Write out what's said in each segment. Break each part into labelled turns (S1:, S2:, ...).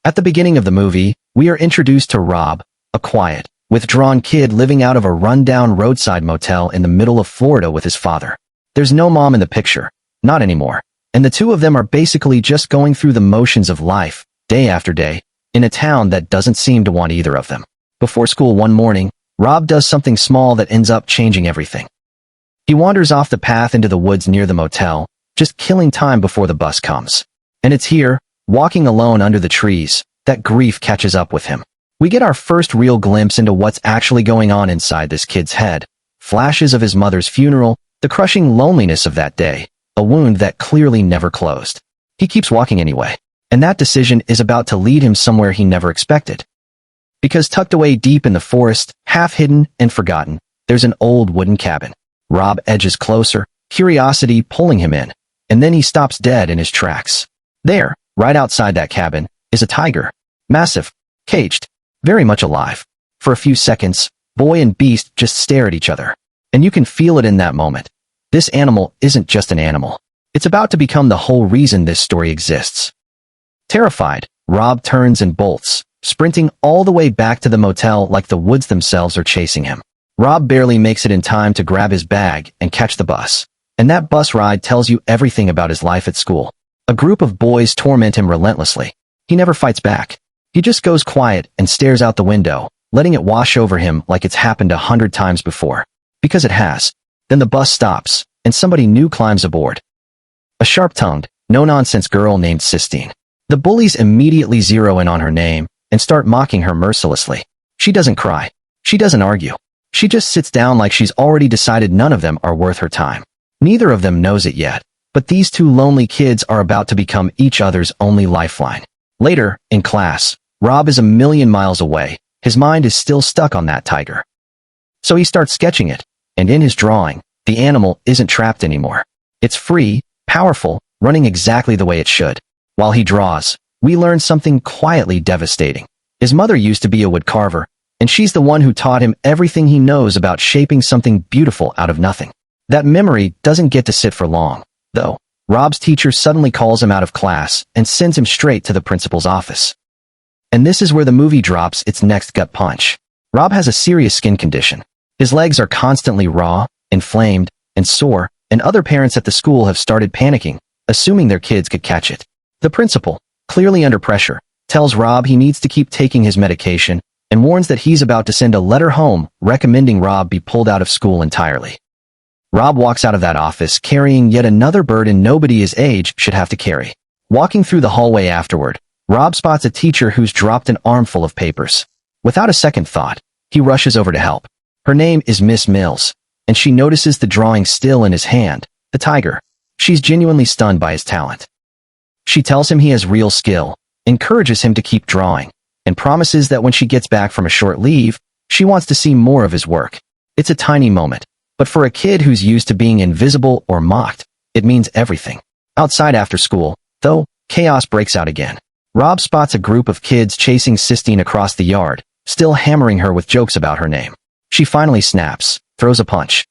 S1: At the beginning of the movie, we are introduced to Rob, a quiet, withdrawn kid living out of a rundown roadside motel in the middle of Florida with his father. There's no mom in the picture, not anymore, and the two of them are basically just going through the motions of life, day after day, in a town that doesn't seem to want either of them. Before school one morning, Rob does something small that ends up changing everything. He wanders off the path into the woods near the motel, just killing time before the bus comes. And it's here, walking alone under the trees, that grief catches up with him. We get our first real glimpse into what's actually going on inside this kid's head. Flashes of his mother's funeral, the crushing loneliness of that day, a wound that clearly never closed. He keeps walking anyway, and that decision is about to lead him somewhere he never expected. Because tucked away deep in the forest, half hidden and forgotten, there's an old wooden cabin. Rob edges closer, curiosity pulling him in, and then he stops dead in his tracks. There, right outside that cabin, is a tiger. Massive, caged, very much alive. For a few seconds, boy and beast just stare at each other. And you can feel it in that moment. This animal isn't just an animal. It's about to become the whole reason this story exists. Terrified, Rob turns and bolts, sprinting all the way back to the motel like the woods themselves are chasing him. Rob barely makes it in time to grab his bag and catch the bus. And that bus ride tells you everything about his life at school. A group of boys torment him relentlessly. He never fights back. He just goes quiet and stares out the window, letting it wash over him like it's happened 100 times before. Because it has. Then the bus stops, and somebody new climbs aboard. A sharp-tongued, no-nonsense girl named Sistine. The bullies immediately zero in on her name and start mocking her mercilessly. She doesn't cry. She doesn't argue. She just sits down like she's already decided none of them are worth her time. Neither of them knows it yet, but these two lonely kids are about to become each other's only lifeline. Later, in class, Rob is a million miles away. His mind is still stuck on that tiger. So he starts sketching it, and in his drawing, the animal isn't trapped anymore. It's free, powerful, running exactly the way it should. While he draws, we learn something quietly devastating. His mother used to be a woodcarver, and she's the one who taught him everything he knows about shaping something beautiful out of nothing. That memory doesn't get to sit for long, though. Rob's teacher suddenly calls him out of class and sends him straight to the principal's office. And this is where the movie drops its next gut punch. Rob has a serious skin condition. His legs are constantly raw, inflamed, and sore, and other parents at the school have started panicking, assuming their kids could catch it. The principal, clearly under pressure, tells Rob he needs to keep taking his medication and warns that he's about to send a letter home recommending Rob be pulled out of school entirely. Rob walks out of that office carrying yet another burden nobody his age should have to carry. Walking through the hallway afterward, Rob spots a teacher who's dropped an armful of papers. Without a second thought, he rushes over to help. Her name is Miss Mills, and she notices the drawing still in his hand, the tiger. She's genuinely stunned by his talent. She tells him he has real skill, encourages him to keep drawing, and promises that when she gets back from a short leave, she wants to see more of his work. It's a tiny moment, but for a kid who's used to being invisible or mocked, it means everything. Outside after school, though, chaos breaks out again. Rob spots a group of kids chasing Sistine across the yard, still hammering her with jokes about her name. She finally snaps, throws a punch,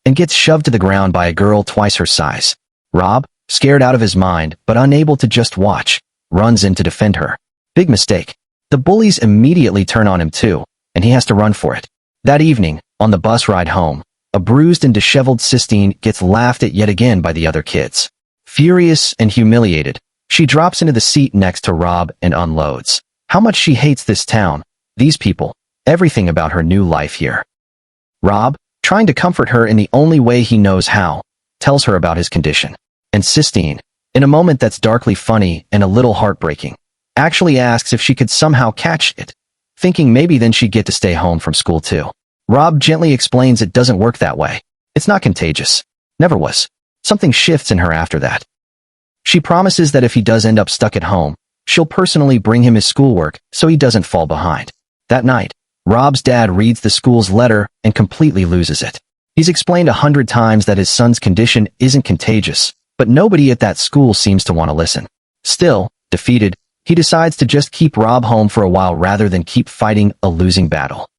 S1: and gets shoved to the ground by a girl twice her size. Rob, scared out of his mind but unable to just watch, runs in to defend her. Big mistake. The bullies immediately turn on him too, and he has to run for it. That evening, on the bus ride home, a bruised and disheveled Sistine gets laughed at yet again by the other kids. Furious and humiliated, she drops into the seat next to Rob and unloads how much she hates this town, these people, everything about her new life here. Rob, trying to comfort her in the only way he knows how, tells her about his condition. And Sistine, in a moment that's darkly funny and a little heartbreaking, actually asks if she could somehow catch it, thinking maybe then she'd get to stay home from school too. Rob gently explains it doesn't work that way. It's not contagious. Never was. Something shifts in her after that. She promises that if he does end up stuck at home, she'll personally bring him his schoolwork so he doesn't fall behind. That night, Rob's dad reads the school's letter and completely loses it. He's explained 100 times that his son's condition isn't contagious, but nobody at that school seems to want to listen. Still, defeated, he decides to just keep Rob home for a while rather than keep fighting a losing battle.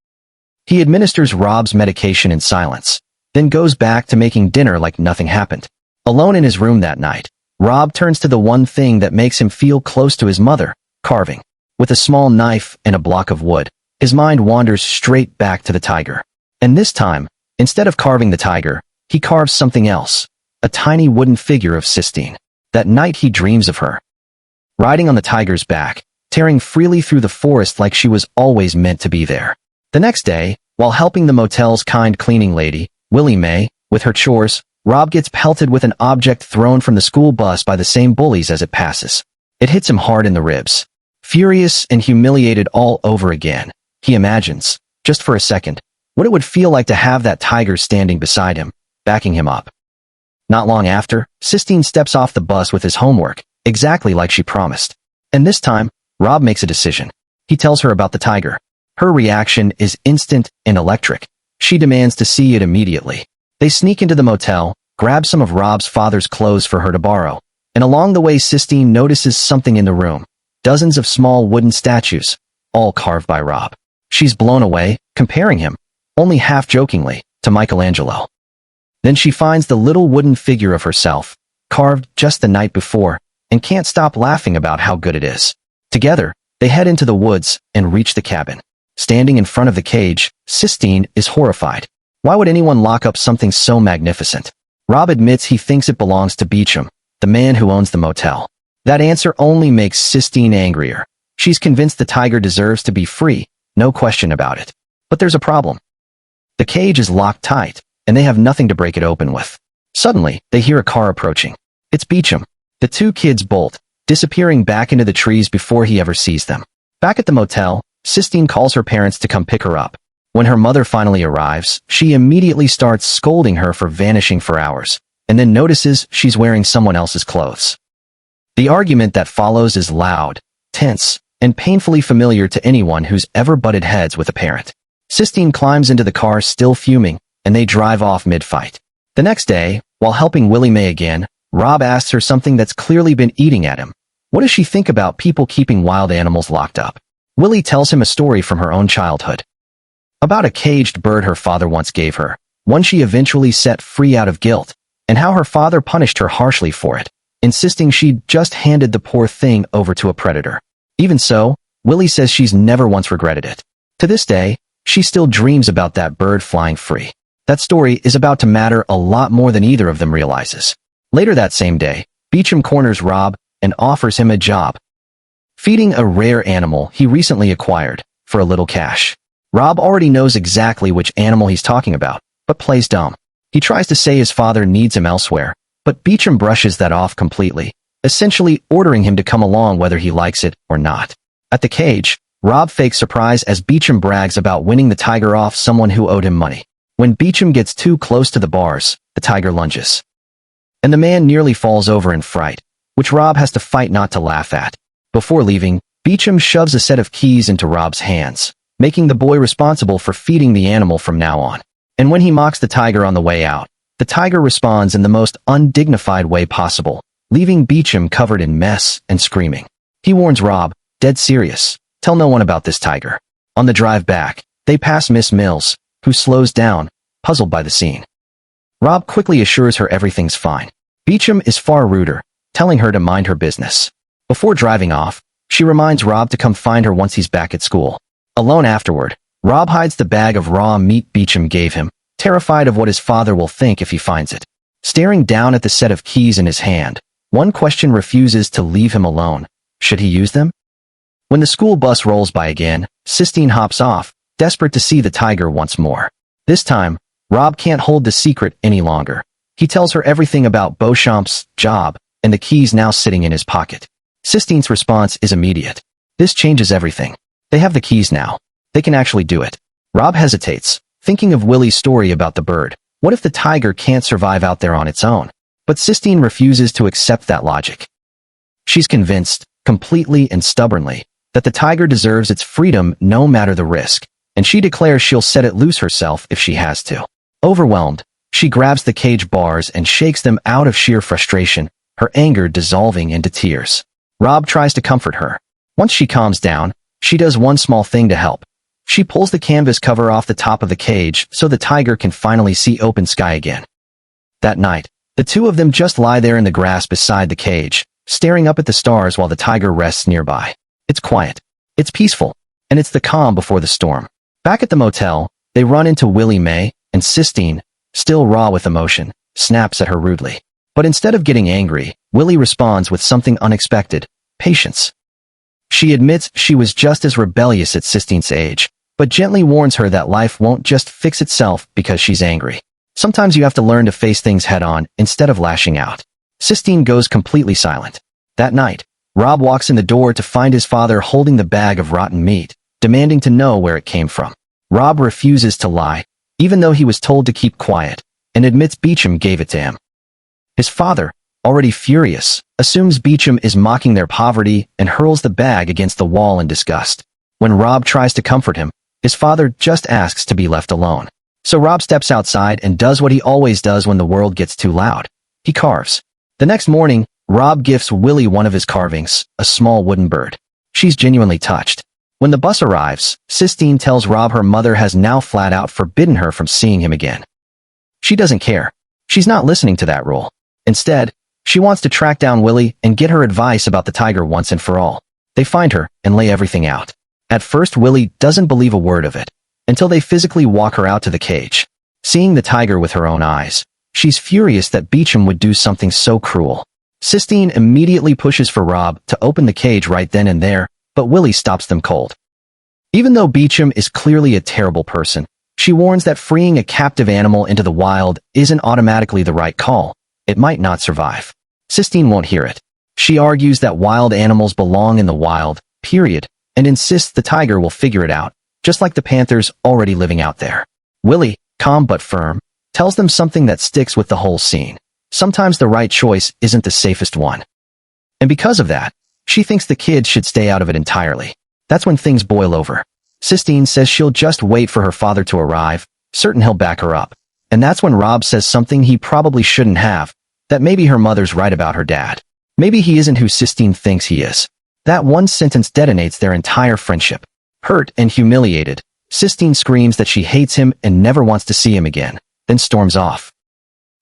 S1: He administers Rob's medication in silence, then goes back to making dinner like nothing happened. Alone in his room that night, Rob turns to the one thing that makes him feel close to his mother, carving. With a small knife and a block of wood, his mind wanders straight back to the tiger. And this time, instead of carving the tiger, he carves something else, a tiny wooden figure of Sistine. That night he dreams of her, riding on the tiger's back, tearing freely through the forest like she was always meant to be there. The next day, while helping the motel's kind cleaning lady, Willie Mae, with her chores, Rob gets pelted with an object thrown from the school bus by the same bullies as it passes. It hits him hard in the ribs. Furious and humiliated all over again, he imagines, just for a second, what it would feel like to have that tiger standing beside him, backing him up. Not long after, Sistine steps off the bus with his homework, exactly like she promised. And this time, Rob makes a decision. He tells her about the tiger. Her reaction is instant and electric. She demands to see it immediately. They sneak into the motel, grab some of Rob's father's clothes for her to borrow, and along the way Sistine notices something in the room. Dozens of small wooden statues, all carved by Rob. She's blown away, comparing him, only half-jokingly, to Michelangelo. Then she finds the little wooden figure of herself, carved just the night before, and can't stop laughing about how good it is. Together, they head into the woods and reach the cabin. Standing in front of the cage, Sistine is horrified. Why would anyone lock up something so magnificent? Rob admits he thinks it belongs to Beecham, the man who owns the motel. That answer only makes Sistine angrier. She's convinced the tiger deserves to be free, no question about it. But there's a problem. The cage is locked tight, and they have nothing to break it open with. Suddenly, they hear a car approaching. It's Beecham. The two kids bolt, disappearing back into the trees before he ever sees them. Back at the motel, Sistine calls her parents to come pick her up. When her mother finally arrives, she immediately starts scolding her for vanishing for hours, and then notices she's wearing someone else's clothes. The argument that follows is loud, tense, and painfully familiar to anyone who's ever butted heads with a parent. Sistine climbs into the car still fuming, and they drive off mid-fight. The next day, while helping Willie Mae again, Rob asks her something that's clearly been eating at him. What does she think about people keeping wild animals locked up? Willie tells him a story from her own childhood. About a caged bird her father once gave her, one she eventually set free out of guilt, and how her father punished her harshly for it, insisting she'd just handed the poor thing over to a predator. Even so, Willie says she's never once regretted it. To this day, she still dreams about that bird flying free. That story is about to matter a lot more than either of them realizes. Later that same day, Beecham corners Rob and offers him a job, feeding a rare animal he recently acquired, for a little cash. Rob already knows exactly which animal he's talking about, but plays dumb. He tries to say his father needs him elsewhere, but Beecham brushes that off completely, essentially ordering him to come along whether he likes it or not. At the cage, Rob fakes surprise as Beecham brags about winning the tiger off someone who owed him money. When Beecham gets too close to the bars, the tiger lunges, and the man nearly falls over in fright, which Rob has to fight not to laugh at. Before leaving, Beecham shoves a set of keys into Rob's hands, making the boy responsible for feeding the animal from now on. And when he mocks the tiger on the way out, the tiger responds in the most undignified way possible, leaving Beecham covered in mess and screaming. He warns Rob, dead serious, tell no one about this tiger. On the drive back, they pass Miss Mills, who slows down, puzzled by the scene. Rob quickly assures her everything's fine. Beecham is far ruder, telling her to mind her business. Before driving off, she reminds Rob to come find her once he's back at school. Alone afterward, Rob hides the bag of raw meat Beecham gave him, terrified of what his father will think if he finds it. Staring down at the set of keys in his hand, one question refuses to leave him alone. Should he use them? When the school bus rolls by again, Sistine hops off, desperate to see the tiger once more. This time, Rob can't hold the secret any longer. He tells her everything about Beauchamp's job, and the keys now sitting in his pocket. Sistine's response is immediate. This changes everything. They have the keys now. They can actually do it. Rob hesitates, thinking of Willie's story about the bird. What if the tiger can't survive out there on its own? But Sistine refuses to accept that logic. She's convinced, completely and stubbornly, that the tiger deserves its freedom no matter the risk, and she declares she'll set it loose herself if she has to. Overwhelmed, she grabs the cage bars and shakes them out of sheer frustration, her anger dissolving into tears. Rob tries to comfort her. Once she calms down, she does one small thing to help. She pulls the canvas cover off the top of the cage so the tiger can finally see open sky again. That night, the two of them just lie there in the grass beside the cage, staring up at the stars while the tiger rests nearby. It's quiet. It's peaceful, and it's the calm before the storm. Back at the motel, they run into Willie Mae, and Sistine, still raw with emotion, snaps at her rudely. But instead of getting angry, Willie responds with something unexpected: patience. She admits she was just as rebellious at Sistine's age, but gently warns her that life won't just fix itself because she's angry. Sometimes you have to learn to face things head-on instead of lashing out. Sistine goes completely silent. That night, Rob walks in the door to find his father holding the bag of rotten meat, demanding to know where it came from. Rob refuses to lie, even though he was told to keep quiet, and admits Beecham gave it to him. His father, already furious, assumes Beecham is mocking their poverty and hurls the bag against the wall in disgust. When Rob tries to comfort him, his father just asks to be left alone. So Rob steps outside and does what he always does when the world gets too loud. He carves. The next morning, Rob gifts Willie one of his carvings, a small wooden bird. She's genuinely touched. When the bus arrives, Sistine tells Rob her mother has now flat out forbidden her from seeing him again. She doesn't care. She's not listening to that rule. Instead, she wants to track down Willie and get her advice about the tiger once and for all. They find her and lay everything out. At first, Willie doesn't believe a word of it, until they physically walk her out to the cage. Seeing the tiger with her own eyes, she's furious that Beecham would do something so cruel. Sistine immediately pushes for Rob to open the cage right then and there, but Willie stops them cold. Even though Beecham is clearly a terrible person, she warns that freeing a captive animal into the wild isn't automatically the right call. It might not survive. Sistine won't hear it. She argues that wild animals belong in the wild, period, and insists the tiger will figure it out, just like the panthers already living out there. Willie, calm but firm, tells them something that sticks with the whole scene. Sometimes the right choice isn't the safest one. And because of that, she thinks the kids should stay out of it entirely. That's when things boil over. Sistine says she'll just wait for her father to arrive, certain he'll back her up. And that's when Rob says something he probably shouldn't have, that maybe her mother's right about her dad. Maybe he isn't who Sistine thinks he is. That one sentence detonates their entire friendship. Hurt and humiliated, Sistine screams that she hates him and never wants to see him again, then storms off.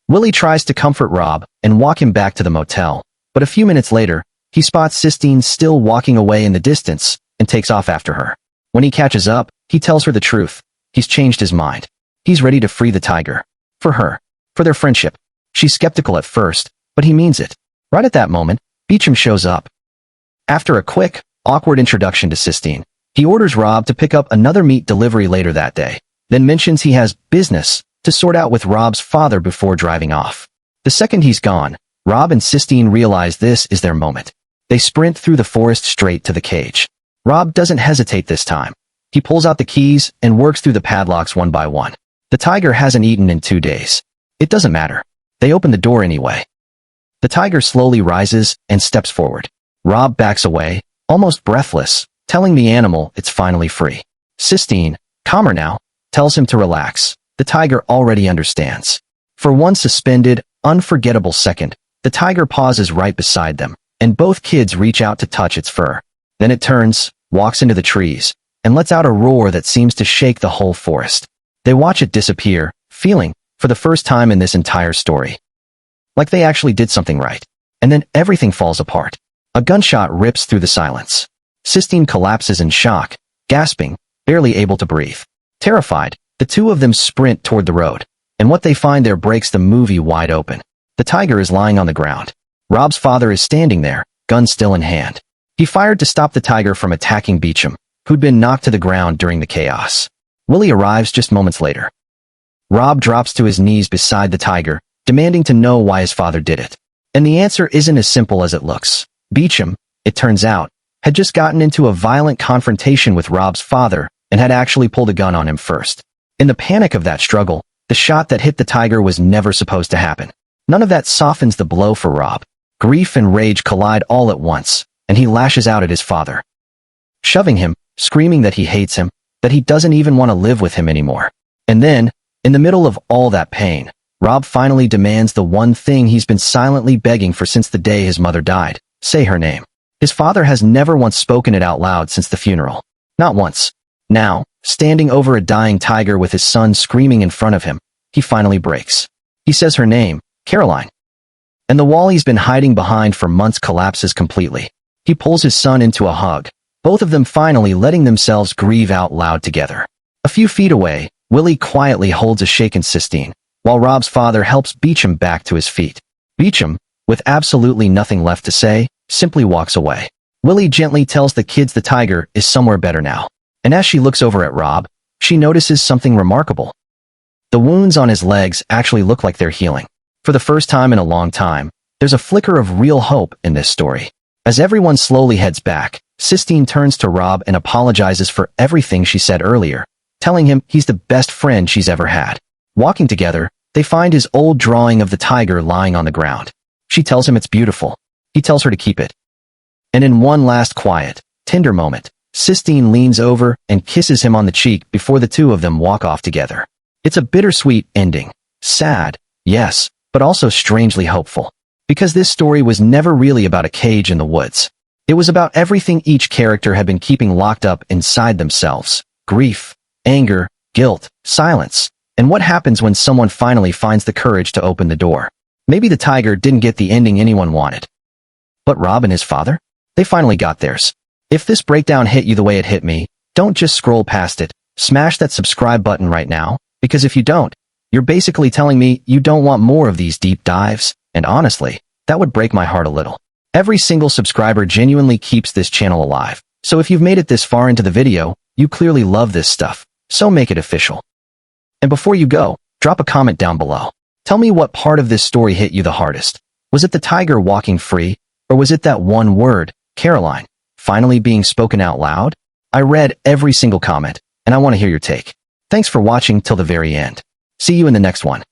S1: Willie tries to comfort Rob and walk him back to the motel, but a few minutes later, he spots Sistine still walking away in the distance and takes off after her. When he catches up, he tells her the truth. He's changed his mind. He's ready to free the tiger. For her. For their friendship. She's skeptical at first, but he means it. Right at that moment, Beecham shows up. After a quick, awkward introduction to Sistine, he orders Rob to pick up another meat delivery later that day, then mentions he has business to sort out with Rob's father before driving off. The second he's gone, Rob and Sistine realize this is their moment. They sprint through the forest straight to the cage. Rob doesn't hesitate this time. He pulls out the keys and works through the padlocks one by one. The tiger hasn't eaten in 2 days. It doesn't matter. They open the door anyway. The tiger slowly rises and steps forward. Rob backs away, almost breathless, telling the animal it's finally free. Sistine, calmer now, tells him to relax. The tiger already understands. For one suspended, unforgettable second, the tiger pauses right beside them, and both kids reach out to touch its fur. Then it turns, walks into the trees, and lets out a roar that seems to shake the whole forest. They watch it disappear, feeling, for the first time in this entire story, like they actually did something right. And then everything falls apart. A gunshot rips through the silence. Sistine collapses in shock, gasping, barely able to breathe. Terrified, the two of them sprint toward the road, and what they find there breaks the movie wide open. The tiger is lying on the ground. Rob's father is standing there, gun still in hand. He fired to stop the tiger from attacking Beecham, who'd been knocked to the ground during the chaos. Willie arrives just moments later. Rob drops to his knees beside the tiger, demanding to know why his father did it. And the answer isn't as simple as it looks. Beecham, it turns out, had just gotten into a violent confrontation with Rob's father and had actually pulled a gun on him first. In the panic of that struggle, the shot that hit the tiger was never supposed to happen. None of that softens the blow for Rob. Grief and rage collide all at once, and he lashes out at his father, shoving him, screaming that he hates him, that he doesn't even want to live with him anymore. And then, in the middle of all that pain, Rob finally demands the one thing he's been silently begging for since the day his mother died: say her name. His father has never once spoken it out loud since the funeral. Not once. Now, standing over a dying tiger with his son screaming in front of him, he finally breaks. He says her name, Caroline. And the wall he's been hiding behind for months collapses completely. He pulls his son into a hug, both of them finally letting themselves grieve out loud together. A few feet away, Willie quietly holds a shaken Sistine, while Rob's father helps Beecham back to his feet. Beecham, with absolutely nothing left to say, simply walks away. Willie gently tells the kids the tiger is somewhere better now. And as she looks over at Rob, she notices something remarkable. The wounds on his legs actually look like they're healing. For the first time in a long time, there's a flicker of real hope in this story. As everyone slowly heads back, Sistine turns to Rob and apologizes for everything she said earlier, telling him he's the best friend she's ever had. Walking together, they find his old drawing of the tiger lying on the ground. She tells him it's beautiful. He tells her to keep it. And in one last quiet, tender moment, Sistine leans over and kisses him on the cheek before the two of them walk off together. It's a bittersweet ending. Sad, yes, but also strangely hopeful. Because this story was never really about a cage in the woods. It was about everything each character had been keeping locked up inside themselves. Grief, anger, guilt, silence, and what happens when someone finally finds the courage to open the door. Maybe the tiger didn't get the ending anyone wanted. But Rob and his father? They finally got theirs. If this breakdown hit you the way it hit me, don't just scroll past it. Smash that subscribe button right now, because if you don't, you're basically telling me you don't want more of these deep dives, and honestly, that would break my heart a little. Every single subscriber genuinely keeps this channel alive, so if you've made it this far into the video, you clearly love this stuff, so make it official. And before you go, drop a comment down below. Tell me what part of this story hit you the hardest. Was it the tiger walking free, or was it that one word, Caroline, finally being spoken out loud? I read every single comment, and I want to hear your take. Thanks for watching till the very end. See you in the next one.